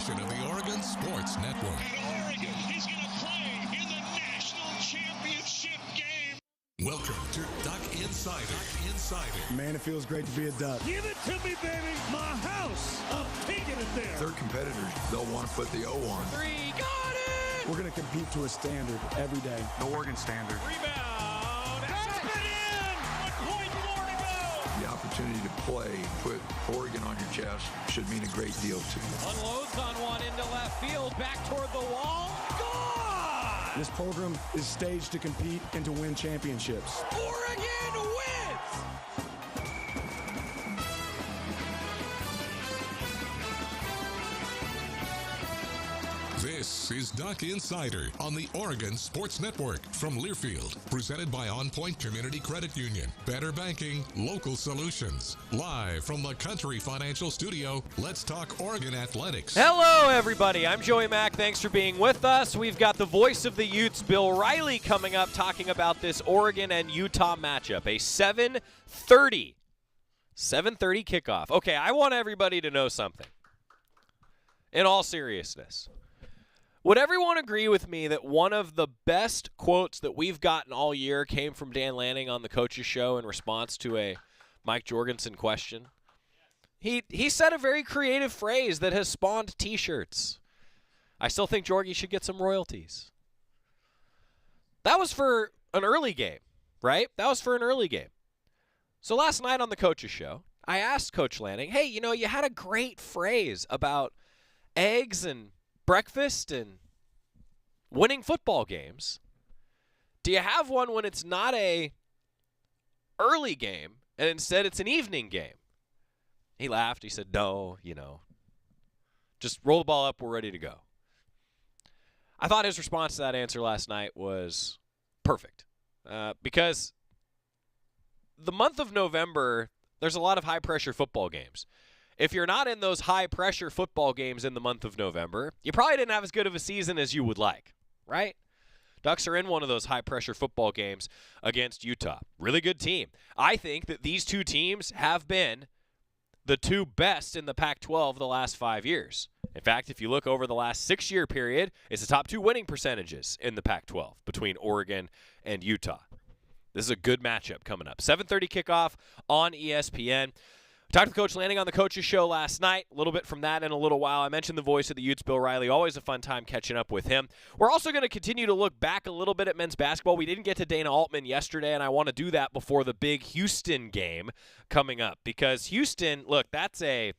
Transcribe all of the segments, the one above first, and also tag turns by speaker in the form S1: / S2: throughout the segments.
S1: presentation of the Oregon Sports Network.
S2: And Oregon is going to play in the national championship game.
S1: Welcome to Duck Insider.
S3: Man, it feels great to be a Duck.
S2: Give it to me, baby. My house. I'm taking it there.
S4: Their competitors, they'll want to put the O on.
S5: Three, got it!
S3: We're going to compete to a standard every day.
S4: The Oregon standard.
S2: Rebound. Up and in. 1 point more to go.
S4: The opportunity to play, put Oregon on your chest, should mean a great deal to you.
S5: Unloads on one into left field, back toward the wall. Gone!
S3: This program is staged to compete and to win championships.
S5: Oregon wins!
S1: This is Duck Insider on the Oregon Sports Network from Learfield, presented by On Point Community Credit Union. Better banking, local solutions. Live from the Country Financial Studio, let's talk Oregon athletics.
S5: Hello, everybody. I'm Joey Mack. Thanks for being with us. We've got the voice of the Utes, Bill Riley, coming up talking about this Oregon and Utah matchup. A 7:30 kickoff. Okay, I want everybody to know something. In all seriousness. Would everyone agree with me that one of the best quotes that we've gotten all year came from Dan Lanning on the Coaches Show in response to a Mike Jorgensen question? He said a very creative phrase that has spawned T-shirts. I still think Jorgie should get some royalties. That was for an early game, right? That was for an early game. So last night on the Coaches Show, I asked Coach Lanning, hey, you had a great phrase about eggs and breakfast and winning football games. Do you have one when it's not a early game and instead it's an evening game? He laughed. He said, no, just roll the ball up. We're ready to go. I thought his response to that answer last night was perfect because the month of November, there's a lot of high-pressure football games. If you're not in those high-pressure football games in the month of November, you probably didn't have as good of a season as you would like, right? Ducks are in one of those high-pressure football games against Utah. Really good team. I think that these two teams have been the two best in the Pac-12 the last 5 years. In fact, if you look over the last 6-year period, it's the top two winning percentages in the Pac-12 between Oregon and Utah. This is a good matchup coming up. 7:30 kickoff on ESPN. Talked to Coach Lanning on the Coaches Show last night. A little bit from that in a little while. I mentioned the voice of the Utes, Bill Riley. Always a fun time catching up with him. We're also going to continue to look back a little bit at men's basketball. We didn't get to Dana Altman yesterday, and I want to do that before the big Houston game coming up. Because Houston, look, that's a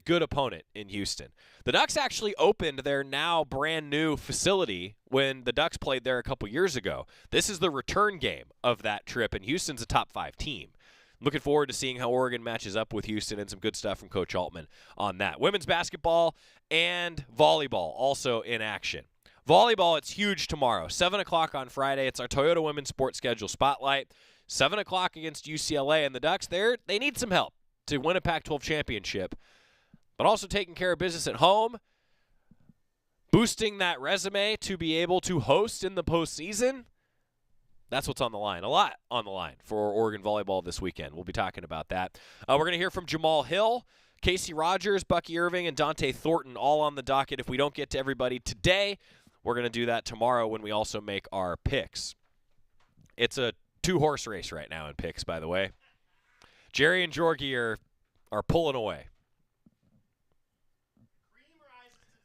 S5: good opponent in Houston. The Ducks actually opened their now brand new facility when the Ducks played there a couple years ago. This is the return game of that trip, and Houston's a top 5 team. Looking forward to seeing how Oregon matches up with Houston and some good stuff from Coach Altman on that. Women's basketball and volleyball also in action. Volleyball, it's huge tomorrow. 7 o'clock on Friday. It's our Toyota Women's Sports Schedule Spotlight. 7 o'clock against UCLA. And the Ducks, they need some help to win a Pac-12 championship, but also taking care of business at home, boosting that resume to be able to host in the postseason. That's what's on the line. A lot on the line for Oregon volleyball this weekend. We'll be talking about that. We're going to hear from Jamal Hill, Casey Rogers, Bucky Irving, and Dante Thornton all on the docket. If we don't get to everybody today, we're going to do that tomorrow when we also make our picks. It's a 2-horse race right now in picks, by the way. Jerry and Jorgie are pulling away.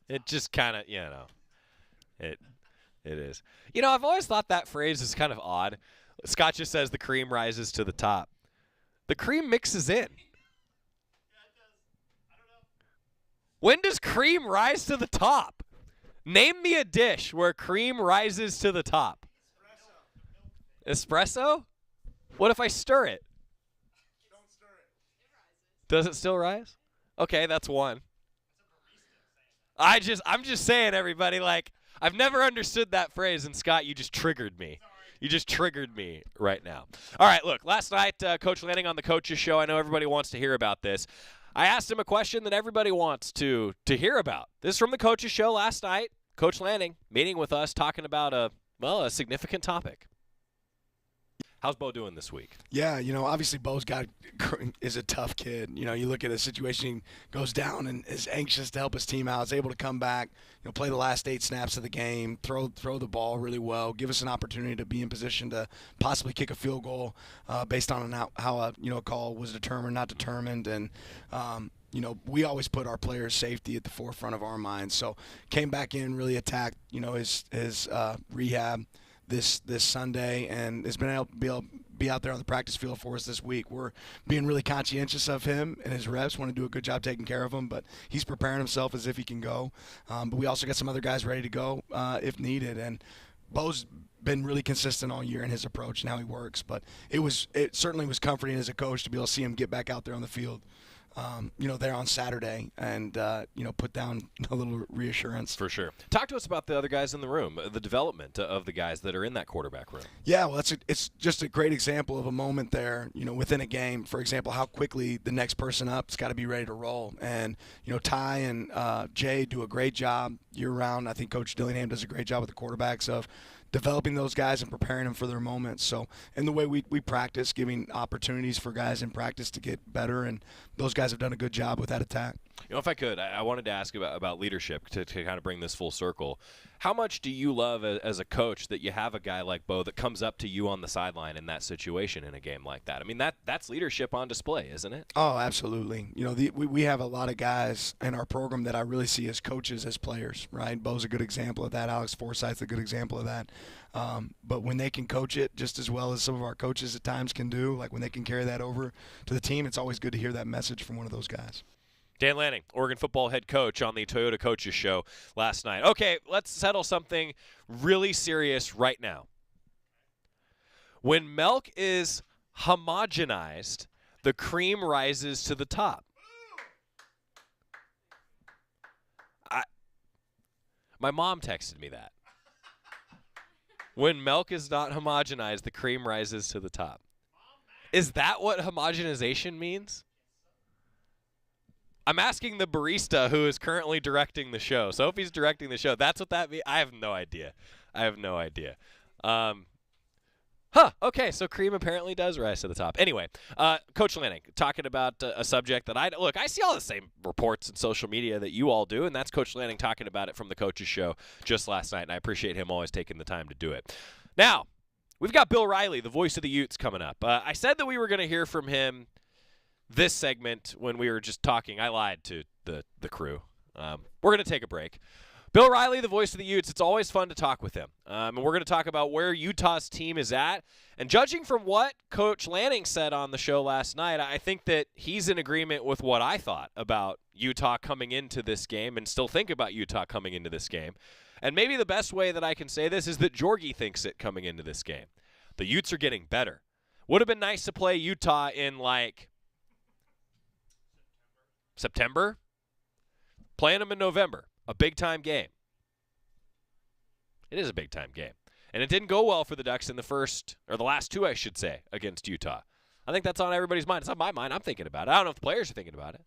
S5: It just kind of, It is. I've always thought that phrase is kind of odd. Scott just says the cream rises to the top. The cream mixes in. Yeah, it does. I don't know. When does cream rise to the top? Name me a dish where cream rises to the top. Espresso? What if I stir it?
S6: Don't stir it. It rises.
S5: Does it still rise? Okay, that's one. I'm just saying, everybody, I've never understood that phrase, and Scott, you just triggered me. You just triggered me right now. All right, look, last night, Coach Lanning on the Coaches Show, I know everybody wants to hear about this. I asked him a question that everybody wants to hear about. This is from the Coaches Show last night. Coach Lanning meeting with us, talking about a significant topic. How's Bo doing this week?
S3: Yeah, obviously Bo's is a tough kid. You look at a situation, he goes down and is anxious to help his team out, is able to come back, play the last 8 snaps of the game, throw the ball really well, give us an opportunity to be in position to possibly kick a field goal based on how a call was determined, not determined, and we always put our players' safety at the forefront of our minds. So came back in, really attacked, his rehab this Sunday, and has been able to be out there on the practice field for us this week. We're being really conscientious of him and his reps, want to do a good job taking care of him, but he's preparing himself as if he can go. But we also got some other guys ready to go if needed, and Bo's been really consistent all year in his approach and how he works. But it certainly was comforting as a coach to be able to see him get back out there on the field. There on Saturday and, put down a little reassurance.
S5: For sure. Talk to us about the other guys in the room, the development of the guys that are in that quarterback room.
S3: Yeah, well, it's just a great example of a moment there, within a game. For example, how quickly the next person up's got to be ready to roll. And, Ty and Jay do a great job year-round. I think Coach Dillingham does a great job with the quarterbacks of developing those guys and preparing them for their moments. So, and the way we practice, giving opportunities for guys in practice to get better, and those guys have done a good job with that attack.
S5: If I could, I wanted to ask about leadership to kind of bring this full circle. How much do you love as a coach that you have a guy like Bo that comes up to you on the sideline in that situation in a game like that? I mean, that's leadership on display, isn't it?
S3: Oh, absolutely. We have a lot of guys in our program that I really see as coaches, as players, right? Bo's a good example of that. Alex Forsythe's a good example of that. But when they can coach it just as well as some of our coaches at times can do, like when they can carry that over to the team, it's always good to hear that message from one of those guys.
S5: Dan Lanning, Oregon football head coach on the Toyota Coaches Show last night. Okay, let's settle something really serious right now. When milk is homogenized, the cream rises to the top. My mom texted me that. When milk is not homogenized, the cream rises to the top. Is that what homogenization means? I'm asking the barista who is currently directing the show. So if he's directing the show, that's what that means? I have no idea. Okay, so cream apparently does rise to the top. Anyway, Coach Lanning, talking about a subject that I see all the same reports in social media that you all do, and that's Coach Lanning talking about it from the Coaches Show just last night, and I appreciate him always taking the time to do it. Now, we've got Bill Riley, the voice of the Utes, coming up. I said that we were going to hear from him this segment when we were just talking. I lied to the crew. We're going to take a break. Bill Riley, the voice of the Utes, it's always fun to talk with him. And we're going to talk about where Utah's team is at. And judging from what Coach Lanning said on the show last night, I think that he's in agreement with what I thought about Utah coming into this game and still think about Utah coming into this game. And maybe the best way that I can say this is that Jorgie thinks it coming into this game. The Utes are getting better. Would have been nice to play Utah in September? Playing them in November. A big-time game. It is a big-time game. And it didn't go well for the Ducks in the last two, I should say, against Utah. I think that's on everybody's mind. It's on my mind. I'm thinking about it. I don't know if the players are thinking about it,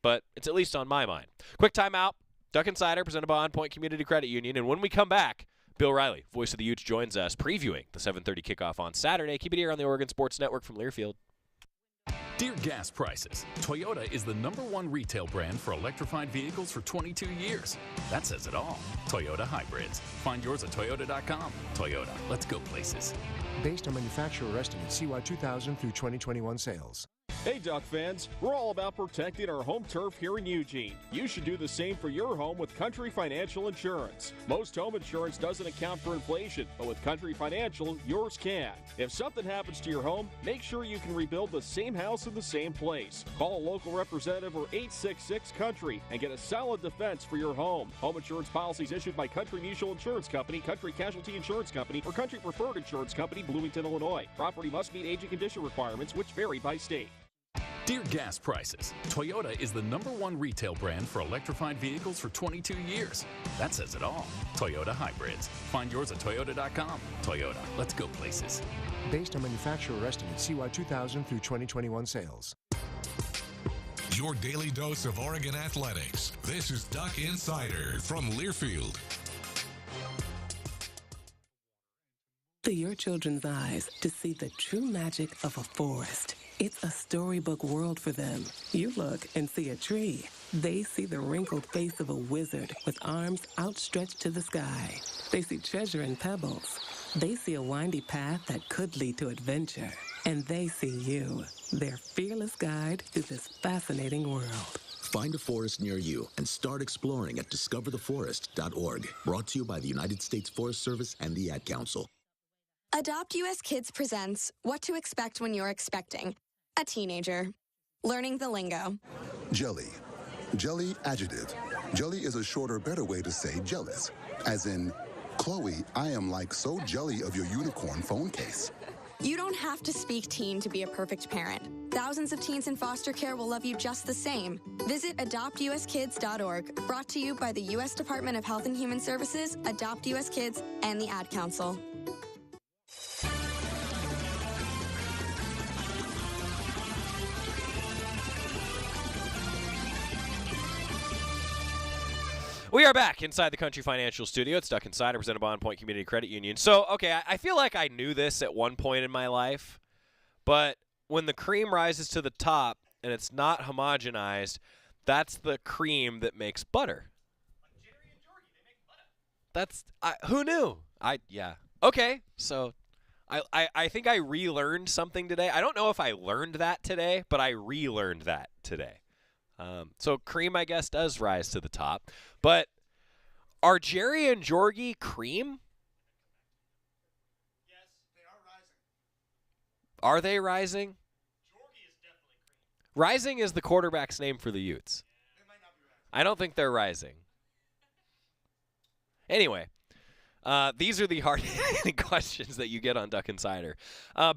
S5: but it's at least on my mind. Quick timeout. Duck Insider presented by On Point Community Credit Union. And when we come back, Bill Riley, voice of the Utes, joins us previewing the 7:30 kickoff on Saturday. Keep it here on the Oregon Sports Network from Learfield.
S7: Dear gas prices, Toyota is the #1 retail brand for electrified vehicles for 22 years. That says it all. Toyota hybrids. Find yours at toyota.com. Toyota, let's go places.
S8: Based on manufacturer estimate CY 2000 through 2021 sales.
S9: Hey Duck fans, we're all about protecting our home turf here in Eugene. You should do the same for your home with Country Financial Insurance. Most home insurance doesn't account for inflation, but with Country Financial, yours can. If something happens to your home, make sure you can rebuild the same house in the same place. Call a local representative or 866-COUNTRY and get a solid defense for your home. Home insurance policies issued by Country Mutual Insurance Company, Country Casualty Insurance Company, or Country Preferred Insurance Company, Bloomington, Illinois. Property must meet age and condition requirements, which vary by state.
S7: Dear gas prices, Toyota is the #1 retail brand for electrified vehicles for 22 years. That says it all. Toyota hybrids. Find yours at toyota.com. Toyota, let's go places.
S8: Based on manufacturer estimate CY 2000 through 2021 sales.
S1: Your daily dose of Oregon athletics. This is Duck Insider from Learfield.
S10: to your children's eyes to see the true magic of a forest. It's a storybook world for them. You look and see a tree. They see the wrinkled face of a wizard with arms outstretched to the sky. They see treasure in pebbles. They see a windy path that could lead to adventure. And they see you, their fearless guide through this fascinating world.
S11: Find a forest near you and start exploring at discovertheforest.org. Brought to you by the United States Forest Service and the Ad Council.
S12: Adopt US Kids presents What to Expect When You're Expecting a Teenager. Learning the lingo.
S13: Jelly. Jelly adjective. Jelly is a shorter, better way to say jealous. As in, Chloe, I am like so jelly of your unicorn phone case.
S12: You don't have to speak teen to be a perfect parent. Thousands of teens in foster care will love you just the same. Visit adoptuskids.org, brought to you by the U.S. Department of Health and Human Services, Adopt US Kids, and the Ad Council.
S5: We are back inside the Country Financial Studio. It's Duck Insider, presented by On Point Community Credit Union. So, okay, I feel like I knew this at one point in my life, but when the cream rises to the top and it's not homogenized, that's the cream that makes butter. That's who knew? Okay, so I think I relearned something today. I don't know if I learned that today, but I relearned that today. So cream, I guess, does rise to the top. But are Jerry and Jorgie cream?
S6: Yes, they are rising.
S5: Are they rising?
S6: Jorgie is definitely cream.
S5: Rising is the quarterback's name for the Utes.
S6: They might not be rising.
S5: I don't think they're rising. Anyway. These are the hard-hitting questions that you get on Duck Insider.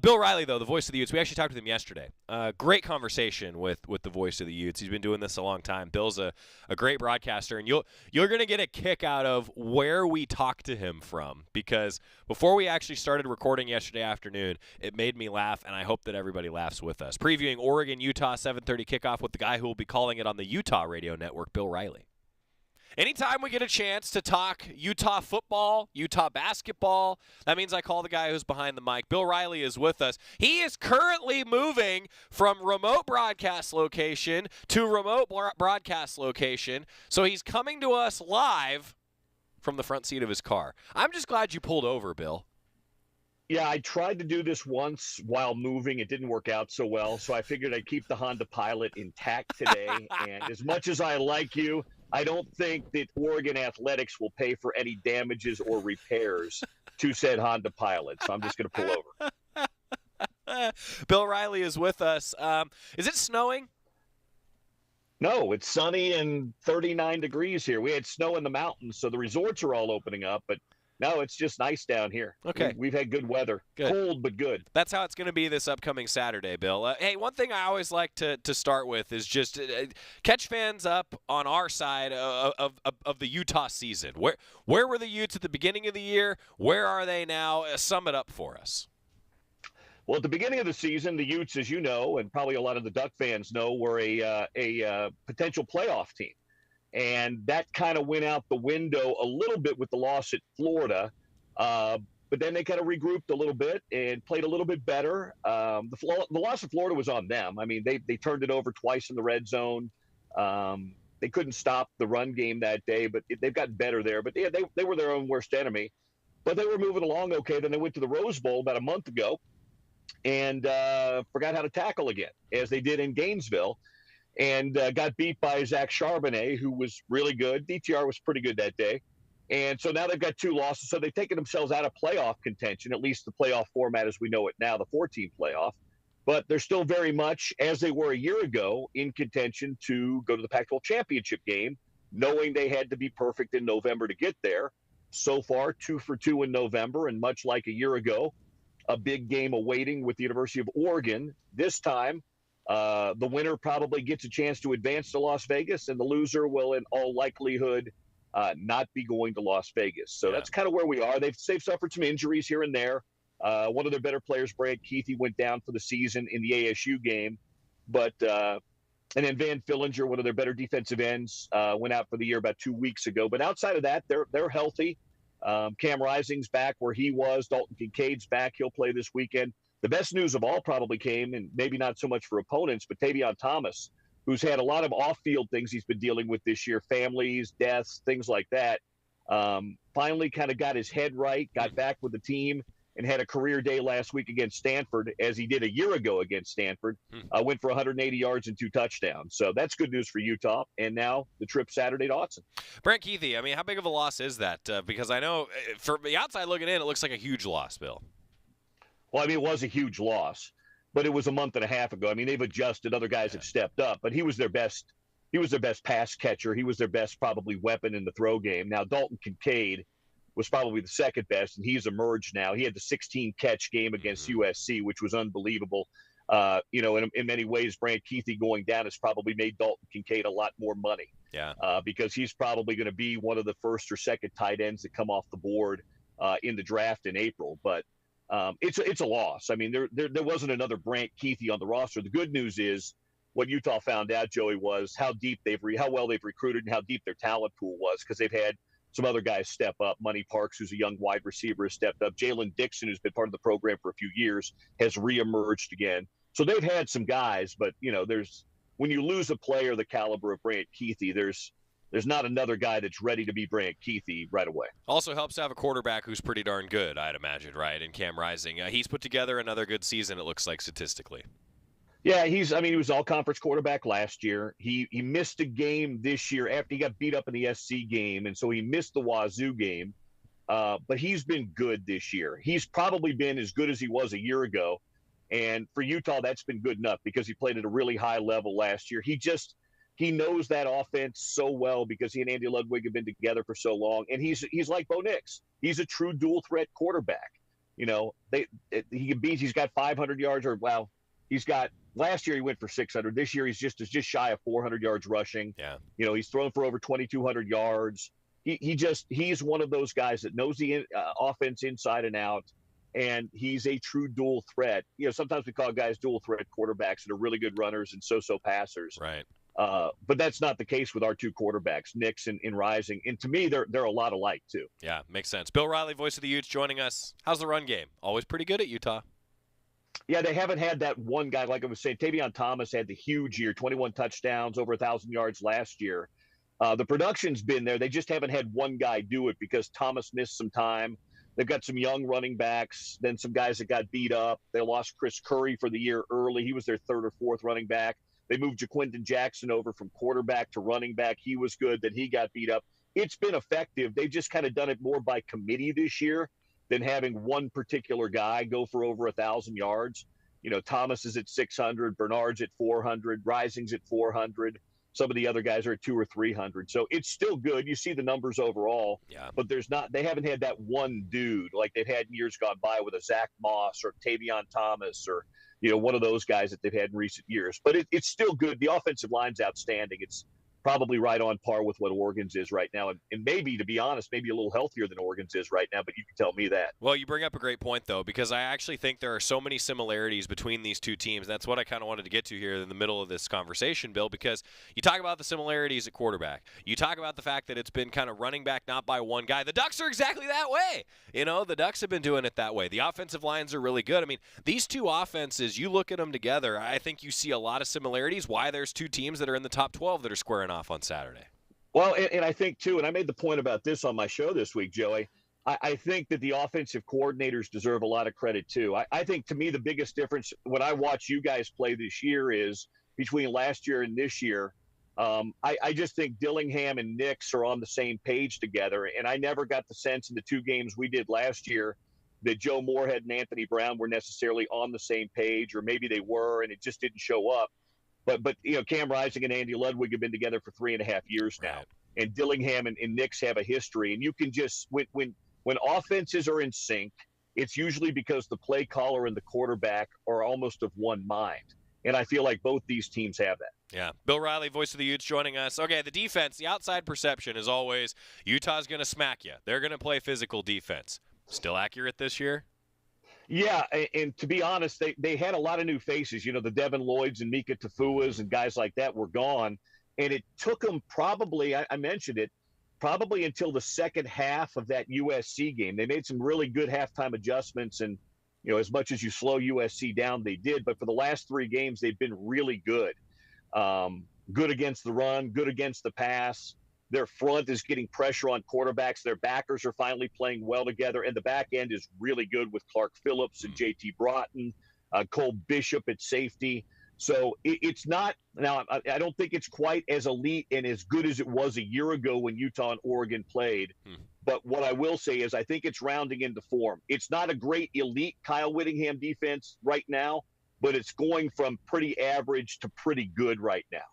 S5: Bill Riley, though, the voice of the Utes, we actually talked with him yesterday. Great conversation with the voice of the Utes. He's been doing this a long time. Bill's a great broadcaster, and you're going to get a kick out of where we talked to him from, because before we actually started recording yesterday afternoon, it made me laugh, and I hope that everybody laughs with us. Previewing Oregon-Utah 7:30 kickoff with the guy who will be calling it on the Utah radio network, Bill Riley. Anytime we get a chance to talk Utah football, Utah basketball, that means I call the guy who's behind the mic. Bill Riley is with us. He is currently moving from remote broadcast location to remote broadcast location, so he's coming to us live from the front seat of his car. I'm just glad you pulled over, Bill.
S9: Yeah, I tried to do this once while moving. It didn't work out so well, so I figured I'd keep the Honda Pilot intact today. And as much as I like you, I don't think that Oregon Athletics will pay for any damages or repairs to said Honda Pilot, so I'm just going to pull over.
S5: Bill Riley is with us. Is it snowing?
S9: No, it's sunny and 39 degrees here. We had snow in the mountains, so the resorts are all opening up, but no, it's just nice down here.
S5: Okay.
S9: We've had good weather.
S5: Good.
S9: Cold, but good.
S5: That's how it's going to be this upcoming Saturday, Bill. Hey, one thing I always like to start with is just catch fans up on our side of the Utah season. Where were the Utes at the beginning of the year? Where are they now? Sum it up for us.
S9: Well, at the beginning of the season, the Utes, as you know, and probably a lot of the Duck fans know, were a potential playoff team. And that kind of went out the window a little bit with the loss at Florida. But then they kind of regrouped a little bit and played a little bit better. The loss of Florida was on them. I mean, they turned it over twice in the red zone. They couldn't stop the run game that day, but they've gotten better there. But yeah, they were their own worst enemy. But they were moving along okay. Then they went to the Rose Bowl about a month ago and forgot how to tackle again, as they did in Gainesville. And got beat by Zach Charbonnet, who was really good. DTR was pretty good that day. And so now they've got 2 losses. So they've taken themselves out of playoff contention, at least the playoff format as we know it now, the 4-team playoff. But they're still very much, as they were a year ago, in contention to go to the Pac-12 championship game, knowing they had to be perfect in November to get there. So far, 2 for 2 in November, and much like a year ago, a big game awaiting with the University of Oregon. This time, the winner probably gets a chance to advance to Las Vegas, and the loser will, in all likelihood, not be going to Las Vegas. So that's kind of where we are. They've suffered some injuries here and there. One of their better players, Brad Keithy, went down for the season in the ASU game. But and then Van Fillinger, one of their better defensive ends, went out for the year about 2 weeks ago. But outside of that, they're healthy.
S14: Cam Rising's back where he was. Dalton Kincaid's back. He'll play this weekend. The best news of all probably came, and maybe not so much for opponents, but Tavion Thomas, who's had a lot of off-field things he's been dealing with this year, families, deaths, things like that. Finally kind of got his head right, got back with the team, and had a career day last week against Stanford, as he did a year ago against Stanford. Went for 180 yards and 2 touchdowns. So that's good news for Utah. And now the trip Saturday to Autzen.
S5: Brant Kuithe, I mean, how big of a loss is that? Because I know from the outside looking in, it looks like a huge loss, Bill.
S14: Well, I mean, it was a huge loss, but it was a month and a half ago. I mean, they've adjusted. Other guys have stepped up, but he was their best. He was their best pass catcher. He was their best probably weapon in the throw game. Now, Dalton Kincaid was probably the second best, and he's emerged now. He had the 16-catch game against USC, which was unbelievable. In many ways, Brant Kuithe going down has probably made Dalton Kincaid a lot more money.
S5: Yeah.
S14: Because he's probably going to be one of the first or second tight ends that come off the board in the draft in April. But it's a loss. I mean, there wasn't another Brant Kuithe on the roster. The good news is what Utah found out, Joey, was how well they've recruited and how deep their talent pool was, because they've had some other guys step up. Money Parks, who's a young wide receiver, has stepped up. Jalen Dixon, who's been part of the program for a few years, has reemerged again. So they've had some guys, but when you lose a player the caliber of Brant Kuithe, there's not another guy that's ready to be Brant Kuithe right away.
S5: Also helps to have a quarterback who's pretty darn good, I'd imagine, right? And Cam Rising, he's put together another good season, it looks like, statistically.
S14: Yeah, he was all-conference quarterback last year. He missed a game this year after he got beat up in the SC game, and so he missed the Wazoo game. But he's been good this year. He's probably been as good as he was a year ago. And for Utah, that's been good enough because he played at a really high level last year. He knows that offense so well because he and Andy Ludwig have been together for so long. And he's like Bo Nix. He's a true dual-threat quarterback. He's got 500 yards last year he went for 600. This year he's just shy of 400 yards rushing.
S5: Yeah.
S14: He's thrown for over 2,200 yards. He's one of those guys that knows the offense inside and out, and he's a true dual threat. Sometimes we call guys dual threat quarterbacks that are really good runners and so-so passers.
S5: Right.
S14: But that's not the case with our two quarterbacks, Nix and Rising. And to me, they're a lot alike too.
S5: Yeah, makes sense. Bill Riley, voice of the Utes, joining us. How's the run game? Always pretty good at Utah.
S14: Yeah, they haven't had that one guy. Like I was saying, Tavion Thomas had the huge year, 21 touchdowns, over 1,000 yards last year. The production's been there. They just haven't had one guy do it because Thomas missed some time. They've got some young running backs, then some guys that got beat up. They lost Chris Curry for the year early. He was their third or fourth running back. They moved Jaquindon Jackson over from quarterback to running back. He was good. Then he got beat up. It's been effective. They've just kind of done it more by committee this year than having one particular guy go for over 1,000 yards. Thomas is at 600, Bernard's at 400, Rising's at 400. Some of the other guys are at 200 or 300. So it's still good. You see the numbers overall, but they haven't had that one dude like they've had in years gone by with a Zach Moss or Tavion Thomas or, one of those guys that they've had in recent years. But it's still good. The offensive line's outstanding. It's probably right on par with what Oregon's is right now. And maybe, to be honest, maybe a little healthier than Oregon's is right now, but you can tell me that.
S5: Well, you bring up a great point, though, because I actually think there are so many similarities between these two teams. That's what I kind of wanted to get to here in the middle of this conversation, Bill, because you talk about the similarities at quarterback. You talk about the fact that it's been kind of running back not by one guy. The Ducks are exactly that way. The Ducks have been doing it that way. The offensive lines are really good. I mean, these two offenses, you look at them together, I think you see a lot of similarities, why there's two teams that are in the top 12 that are squaring off on Saturday.
S14: Well, and I think, too, and I made the point about this on my show this week, Joey, I think that the offensive coordinators deserve a lot of credit, too. I think, to me, the biggest difference when I watch you guys play this year is between last year and this year. I just think Dillingham and Nix are on the same page together, and I never got the sense in the two games we did last year that Joe Moorhead and Anthony Brown were necessarily on the same page, or maybe they were, and it just didn't show up. But Cam Rising and Andy Ludwig have been together for 3.5 years now, and Dillingham and Nix have a history. And you can just when offenses are in sync, it's usually because the play caller and the quarterback are almost of one mind. And I feel like both these teams have that.
S5: Yeah. Bill Riley, voice of the Utes, joining us. Okay, the defense, the outside perception is always Utah's going to smack you. They're going to play physical defense. Still accurate this year?
S14: Yeah, and to be honest, they had a lot of new faces. The Devin Lloyds and Mika Tafuas and guys like that were gone. And it took them probably, I mentioned it, probably until the second half of that USC game. They made some really good halftime adjustments, and as much as you slow USC down, they did. But for the last 3 games, they've been really good. Good against the run, good against the pass. Their front is getting pressure on quarterbacks. Their backers are finally playing well together, and the back end is really good with Clark Phillips and JT Broughton, Cole Bishop at safety. So it's not – now, I don't think it's quite as elite and as good as it was a year ago when Utah and Oregon played. But what I will say is I think it's rounding into form. It's not a great elite Kyle Whittingham defense right now, but it's going from pretty average to pretty good right now.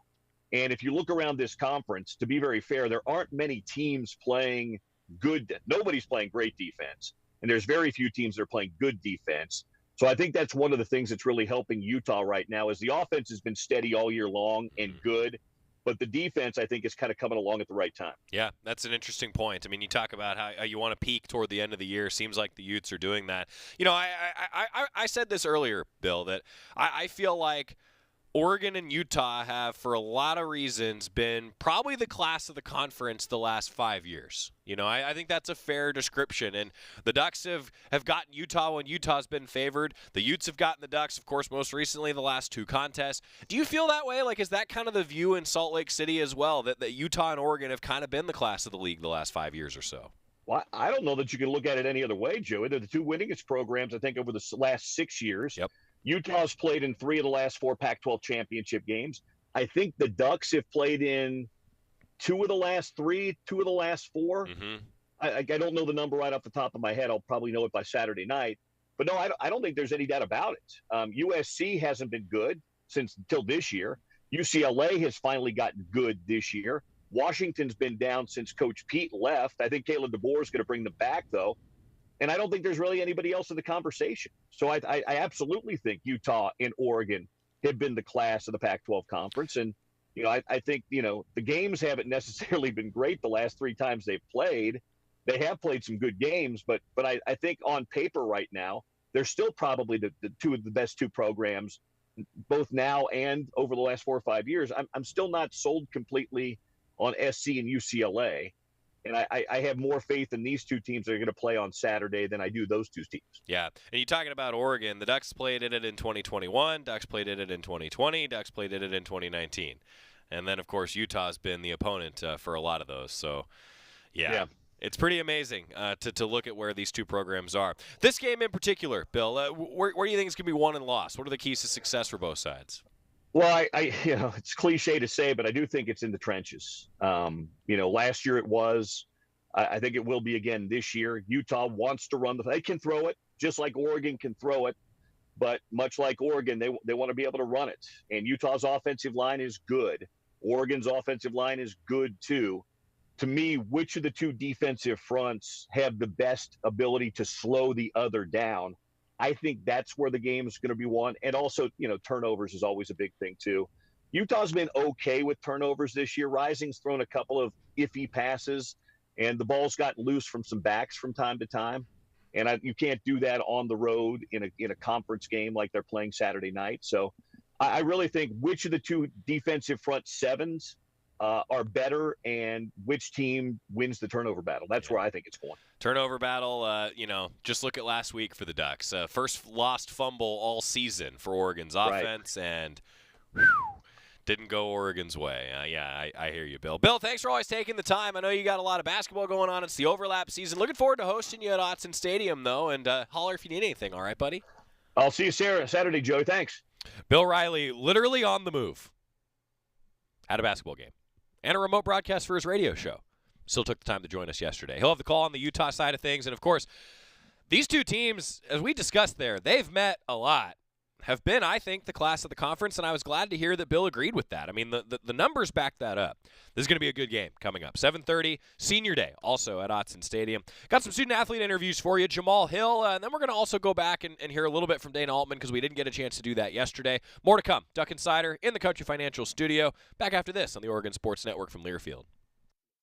S14: And if you look around this conference, to be very fair, there aren't many teams playing good – nobody's playing great defense. And there's very few teams that are playing good defense. So I think that's one of the things that's really helping Utah right now is the offense has been steady all year long and good, but the defense I think is kind of coming along at the right time.
S5: Yeah, that's an interesting point. I mean, you talk about how you want to peak toward the end of the year. Seems like the Utes are doing that. I said this earlier, Bill, that I feel like Oregon and Utah have, for a lot of reasons, been probably the class of the conference the last 5 years. I think that's a fair description. And the Ducks have gotten Utah when Utah's been favored. The Utes have gotten the Ducks, of course, most recently the last 2 contests. Do you feel that way? Like, is that kind of the view in Salt Lake City as well, that Utah and Oregon have kind of been the class of the league the last 5 years or so?
S14: Well, I don't know that you can look at it any other way, Joey. They're the 2 winningest programs, I think, over the last 6 years.
S5: Yep.
S14: Utah's played in 3 of the last 4 Pac-12 championship games. I think the Ducks have played in 2 of the last 3, 2 of the last 4.
S5: Mm-hmm.
S14: I don't know the number right off the top of my head. I'll probably know it by Saturday night. But no, I don't think there's any doubt about it. USC hasn't been good until this year. UCLA has finally gotten good this year. Washington's been down since Coach Pete left. I think Caleb DeBoer is going to bring them back, though. And I don't think there's really anybody else in the conversation. So I absolutely think Utah and Oregon have been the class of the Pac-12 conference. And, I think, the games haven't necessarily been great the last 3 times they've played. They have played some good games, but I think on paper right now, they're still probably the 2 of the best 2 programs, both now and over the last 4 or 5 years. I'm still not sold completely on SC and UCLA. And I have more faith in these 2 teams that are going to play on Saturday than I do those 2 teams.
S5: Yeah. And you're talking about Oregon. The Ducks played it in 2021. Ducks played it in 2020. Ducks played it in 2019. And then, of course, Utah's been the opponent for a lot of those. So, yeah. It's pretty amazing to look at where these 2 programs are. This game in particular, Bill, where do you think it's going to be won and lost? What are the keys to success for both sides?
S14: Well, it's cliche to say, but I do think it's in the trenches. Last year it was. I think it will be again this year. Utah wants to run they can throw it, just like Oregon can throw it. But much like Oregon, they want to be able to run it. And Utah's offensive line is good. Oregon's offensive line is good too. To me, which of the 2 defensive fronts have the best ability to slow the other down? I think that's where the game is going to be won. And also, turnovers is always a big thing too. Utah's been okay with turnovers this year. Rising's thrown a couple of iffy passes, and the ball's gotten loose from some backs from time to time. And you can't do that on the road in a conference game like they're playing Saturday night. So I really think which of the 2 defensive front sevens are better and which team wins the turnover battle. That's where I think it's going.
S5: Turnover battle, just look at last week for the Ducks. First lost fumble all season for Oregon's offense, and didn't go Oregon's way. I hear you, Bill. Bill, thanks for always taking the time. I know you got a lot of basketball going on. It's the overlap season. Looking forward to hosting you at Autzen Stadium, though, and holler if you need anything. All right, buddy?
S14: I'll see you Saturday, Joey. Thanks.
S5: Bill Riley, literally on the move at a basketball game and a remote broadcast for his radio show. Still took the time to join us yesterday. He'll have the call on the Utah side of things. And, of course, these 2 teams, as we discussed there, they've met a lot, have been, I think, the class of the conference, and I was glad to hear that Bill agreed with that. I mean, the numbers back that up. This is going to be a good game coming up. 7:30, Senior Day, also at Autzen Stadium. Got some student-athlete interviews for you, Jamal Hill, and then we're going to also go back and hear a little bit from Dana Altman because we didn't get a chance to do that yesterday. More to come. Duck Insider in the Country Financial Studio. Back after this on the Oregon Sports Network from Learfield.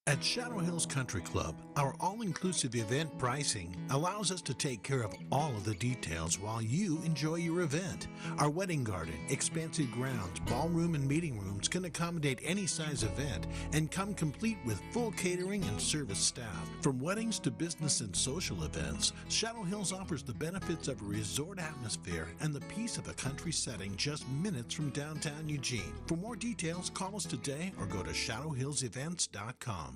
S15: At Shadow Hills Country Club, our all-inclusive event pricing allows us to take care of all of the details while you enjoy your event. Our wedding garden, expansive grounds, ballroom, and meeting rooms can accommodate any size event and come complete with full catering and service staff. From weddings to business and social events, Shadow Hills offers the benefits of a resort atmosphere and the peace of a country setting just minutes from downtown Eugene. For more details, call us today or go to shadowhillsevents.com.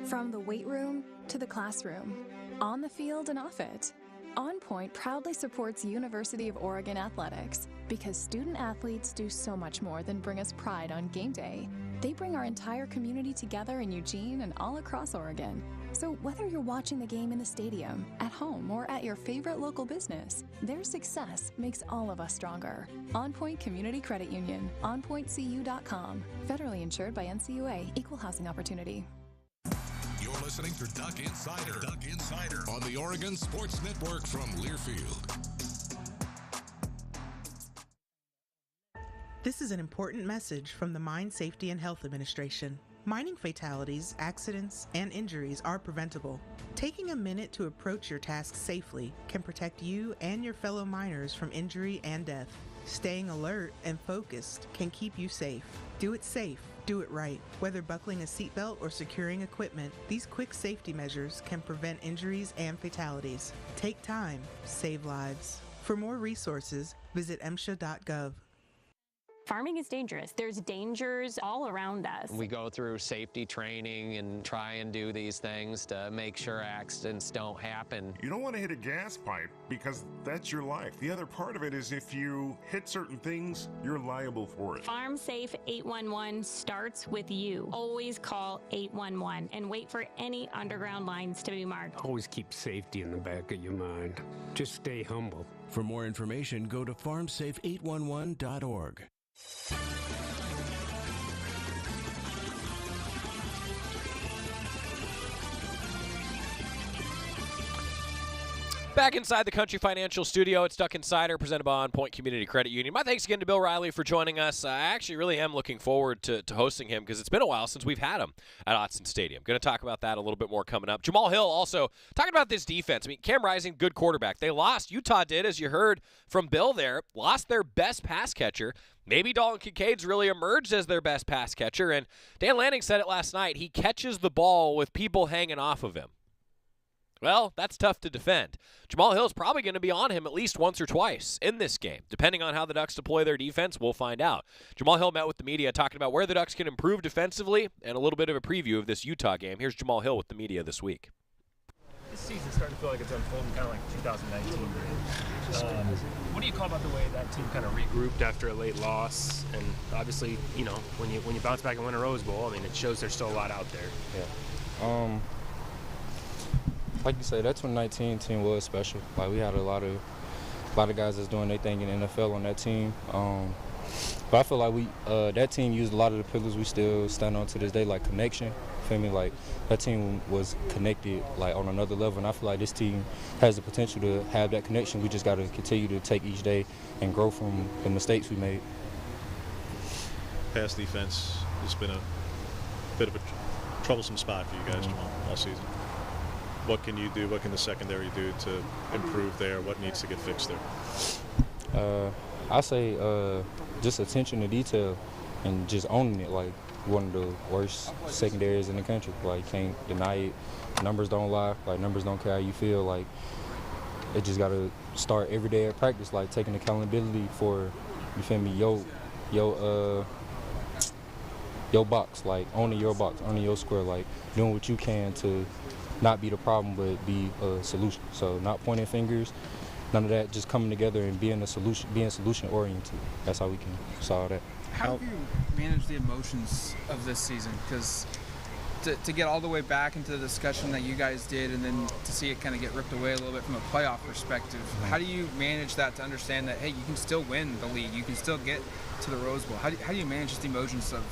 S16: From the weight room to the classroom, on the field and off it, On Point proudly supports University of Oregon athletics because student athletes do so much more than bring us pride on game day. They bring our entire community together in Eugene and all across Oregon. So whether you're watching the game in the stadium, at home, or at your favorite local business, their success makes all of us stronger. On Point Community Credit Union, onpointcu.com. Federally insured by NCUA, Equal Housing Opportunity.
S1: You're listening to Duck Insider. Duck Insider on the Oregon Sports Network from Learfield.
S17: This is an important message from the Mine Safety and Health Administration. Mining fatalities, accidents, and injuries are preventable. Taking a minute to approach your task safely can protect you and your fellow miners from injury and death. Staying alert and focused can keep you safe. Do it safe. Do it right. Whether buckling a seatbelt or securing equipment, these quick safety measures can prevent injuries and fatalities. Take time. Save lives. For more resources, visit MSHA.gov.
S18: Farming is dangerous. There's dangers all around us.
S19: We go through safety training and try and do these things to make sure accidents don't happen.
S20: You don't want to hit a gas pipe because that's your life. The other part of it is if you hit certain things, you're liable for it.
S18: Farm Safe 811 starts with you. Always call 811 and wait for any underground lines to be marked.
S21: Always keep safety in the back of your mind. Just stay humble.
S22: For more information, go to farmsafe811.org.
S5: Back inside the Country Financial Studio, it's Duck Insider, presented by On Point Community Credit Union. My thanks again to Bill Riley for joining us. I actually really am looking forward to hosting him because it's been a while since we've had him at Autzen Stadium. Going to talk about that a little bit more coming up. Jamal Hill also talking about this defense. I mean, Cam Rising, good quarterback. They lost. Utah did, as you heard from Bill there, lost their best pass catcher. Maybe Dalton Kincaid's really emerged as their best pass catcher. And Dan Lanning said it last night. He catches the ball with people hanging off of him. Well, that's tough to defend. Jamal Hill's probably going to be on him at least once or twice in this game. Depending on how the Ducks deploy their defense, we'll find out. Jamal Hill met with the media talking about where the Ducks can improve defensively and a little bit of a preview of this Utah game. Here's Jamal Hill with the media this week.
S23: This season's starting to feel like it's unfolding kind of like 2019. What do you call about the way that team kind of regrouped after a late loss? And obviously, you know, when you bounce back and win a Rose Bowl, I mean, it shows there's still a lot out there.
S24: Yeah. Like you said, that 2019 team was special. Like, we had a lot of guys that's doing their thing in the NFL on that team. But I feel like that team used a lot of the pillars we still stand on to this day, like connection. Feel me? Like, that team was connected like on another level, and I feel like this team has the potential to have that connection. We just got to continue to take each day and grow from the mistakes we made.
S25: Pass defense has been a bit of a troublesome spot for you guys, Jamal, all season. What can you do? What can the secondary do to improve there? What needs to get fixed there?
S24: I say just attention to detail and just owning it. Like, one of the worst secondaries in the country. Like, can't deny it. Numbers don't lie. Like, numbers don't care how you feel. Like, it just got to start every day at practice, like taking accountability for, you feel me, your box, like owning your box, owning your square, like doing what you can to not be the problem but be a solution. So not pointing fingers, none of that, just coming together and being solution oriented. That's how we can solve that.
S26: How have you managed the emotions of this season? Because to get all the way back into the discussion that you guys did and then to see it kind of get ripped away a little bit from a playoff perspective, how do you manage that to understand that, hey, you can still win the league, you can still get to the Rose Bowl? How do you manage the emotions of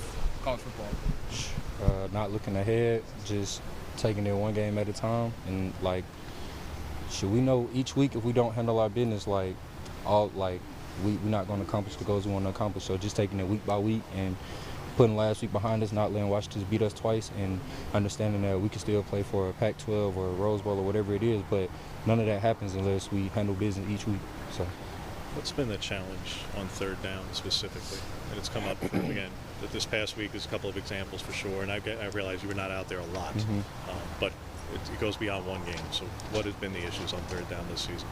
S26: college football?
S24: Not looking ahead, just taking it one game at a time. And, like, we know each week if we don't handle our business, we're not going to accomplish the goals we want to accomplish. So just taking it week by week and putting last week behind us, not letting Washington beat us twice, and understanding that we can still play for a Pac-12 or a Rose Bowl or whatever it is, but none of that happens unless we handle business each week. So,
S25: what's been the challenge on third down specifically? And it's come up again. That this past week is a couple of examples for sure, and I realize you were not out there a lot, but it goes beyond one game. So, what has been the issues on third down this season?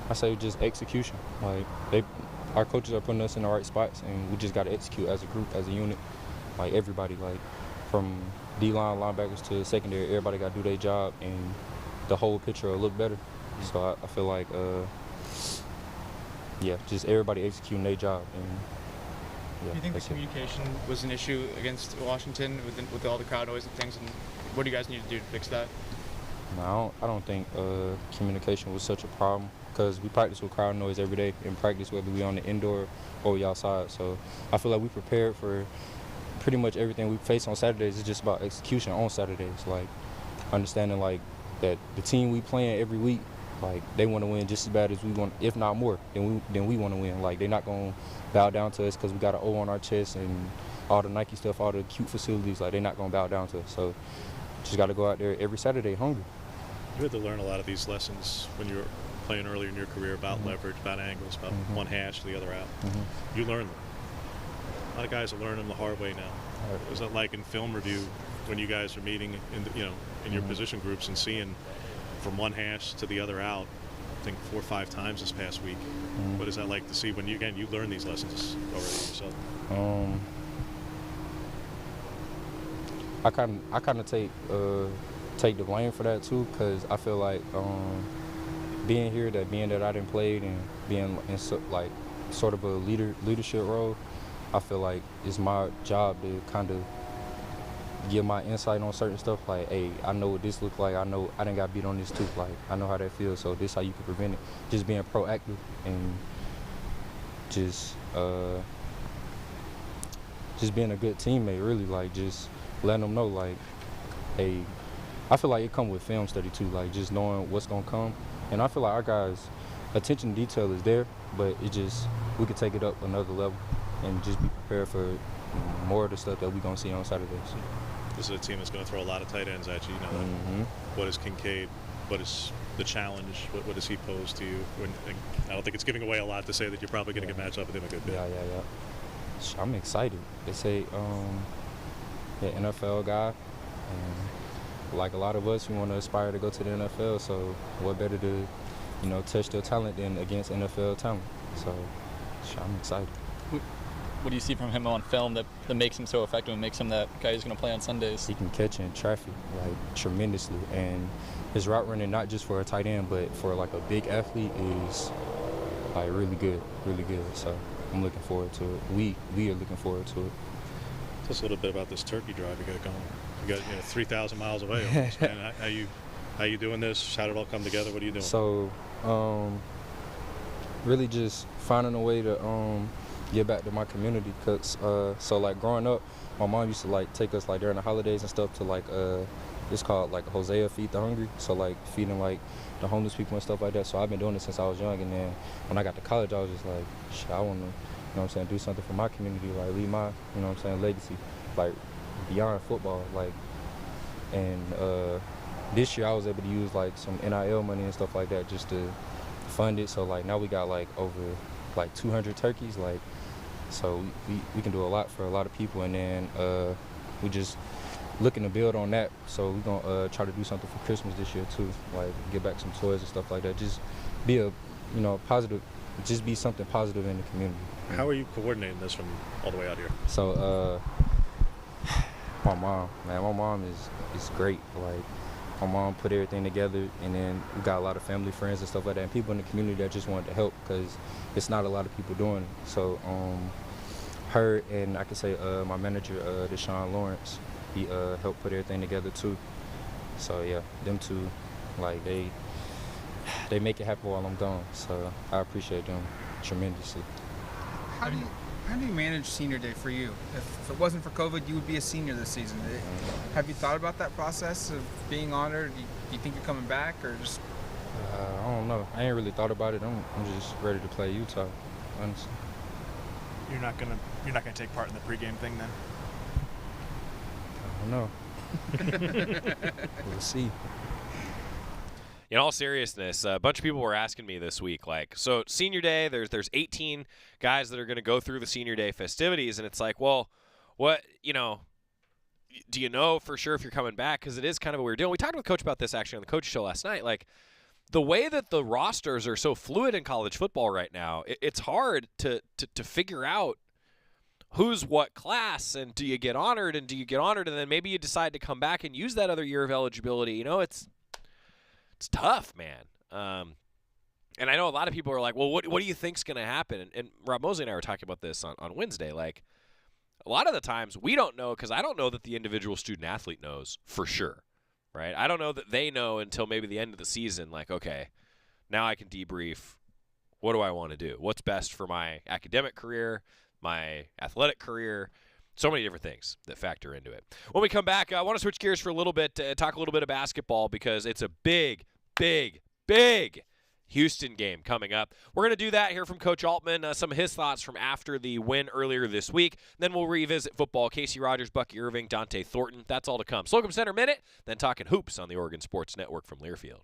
S24: I say just execution. Like our coaches are putting us in the right spots, and we just got to execute as a group, as a unit. Like everybody, like from D-line, linebackers to secondary, everybody got to do their job, and the whole picture will look better. So I feel like, just everybody executing their job. And
S2: do you think the communication was an issue against Washington with all the crowd noise and things? And what do you guys need to do to fix that?
S24: No, I don't think communication was such a problem, because we practice with crowd noise every day in practice, whether we on the indoor or we outside. So I feel like we prepared for pretty much everything we face on Saturdays. It's just about execution on Saturdays, like understanding like that the team we playing every week, like they want to win just as bad as we want, if not more than we want to win. Like they're not gonna bow down to us because we got an O on our chest and all the Nike stuff, all the cute facilities. Like they're not gonna bow down to us. So just got to go out there every Saturday hungry.
S25: You had to learn a lot of these lessons when you were playing earlier in your career about leverage, about angles, about one hash to the other out. You learned them. A lot of guys are learning them the hard way now. Was it like in film review when you guys are meeting in your position groups and seeing from one hash to the other out, I think 4 or 5 times this past week? What is that like to see when you learn these lessons already yourself?
S24: I kind of take the blame for that too, because I feel like being that I didn't play and being in sort of a leadership role, I feel like it's my job to kind of give my insight on certain stuff. Like, hey, I know what this looks like. I know I done got beat on this too. Like, I know how that feels. So this how you can prevent it. Just being proactive and just being a good teammate. Really, like just letting them know, like, hey. I feel like it come with film study too, like just knowing what's gonna come. And I feel like our guys' attention to detail is there, but we could take it up another level and just be prepared for more of the stuff that we're gonna see on Saturdays.
S25: This is a team that's gonna throw a lot of tight ends at you, you know that. What is Kincaid? What is the challenge? What does he pose to you? I don't think it's giving away a lot to say that you're probably gonna get matched up with him a good bit.
S24: Yeah. I'm excited. It's a NFL guy. Like a lot of us, we want to aspire to go to the NFL, so what better to, test their talent than against NFL talent. So I'm excited.
S2: What do you see from him on film that makes him so effective and makes him that guy who's going to play on Sundays?
S24: He can catch in traffic, like, tremendously. And his route running, not just for a tight end, but for, like, a big athlete is, like, really good. So I'm looking forward to it. We are looking forward to it.
S25: Tell us a little bit about this turkey drive you got going. You got 3,000 miles away almost. Man, how you doing this? How did it all come together? What are you doing?
S24: So, really just finding a way to get back to my community. Cause so like growing up, my mom used to like take us like during the holidays and stuff to like it's called like Hosea Feed the Hungry. So like feeding like the homeless people and stuff like that. So I've been doing it since I was young. And then when I got to college, I was just like, shit, I want to, do something for my community, like leave my, legacy, like beyond football, like. And this year I was able to use like some NIL money and stuff like that just to fund it. So like now we got like over like 200 turkeys, like, so we can do a lot for a lot of people. And then we just looking to build on that. So we're gonna try to do something for Christmas this year too, like get back some toys and stuff like that. Just be a positive, just be something positive in the community.
S25: How are you coordinating this from all the way out here?
S24: So my mom is great. Like, my mom put everything together, and then we got a lot of family, friends, and stuff like that, and people in the community that just wanted to help, because it's not a lot of people doing it. So her and I can say my manager, Deshaun Lawrence, he helped put everything together too. So yeah, them two, like they make it happen while I'm gone. So I appreciate them tremendously.
S26: How do you manage senior day for you? If it wasn't for COVID, you would be a senior this season. Have you thought about that process of being honored? Do you think you're coming back, or just
S24: I don't know. I ain't really thought about it. I'm just ready to play Utah, honestly.
S2: You're not gonna take part in the pregame thing then?
S24: I don't know. We'll see.
S5: In all seriousness, a bunch of people were asking me this week, like, so senior day, there's 18 guys that are going to go through the senior day festivities, and it's like, well, what, do you know for sure if you're coming back? Because it is kind of a weird deal. We talked with Coach about this actually on the Coach Show last night. Like, the way that the rosters are so fluid in college football right now, it's hard to figure out who's what class, and do you get honored, and then maybe you decide to come back and use that other year of eligibility. It's tough, man. And I know a lot of people are like, well, what do you think's going to happen? And Rob Mosley and I were talking about this on Wednesday. Like, a lot of the times we don't know, because I don't know that the individual student-athlete knows for sure, right? I don't know that they know until maybe the end of the season, like, okay, now I can debrief. What do I want to do? What's best for my academic career, my athletic career? So many different things that factor into it. When we come back, I want to switch gears for a little bit, talk a little bit of basketball, because it's a big, big, big Houston game coming up. We're going to do that, hear from Coach Altman, some of his thoughts from after the win earlier this week. Then we'll revisit football. Casey Rogers, Bucky Irving, Dante Thornton. That's all to come. Slocum Center Minute, then talking hoops on the Oregon Sports Network from Learfield.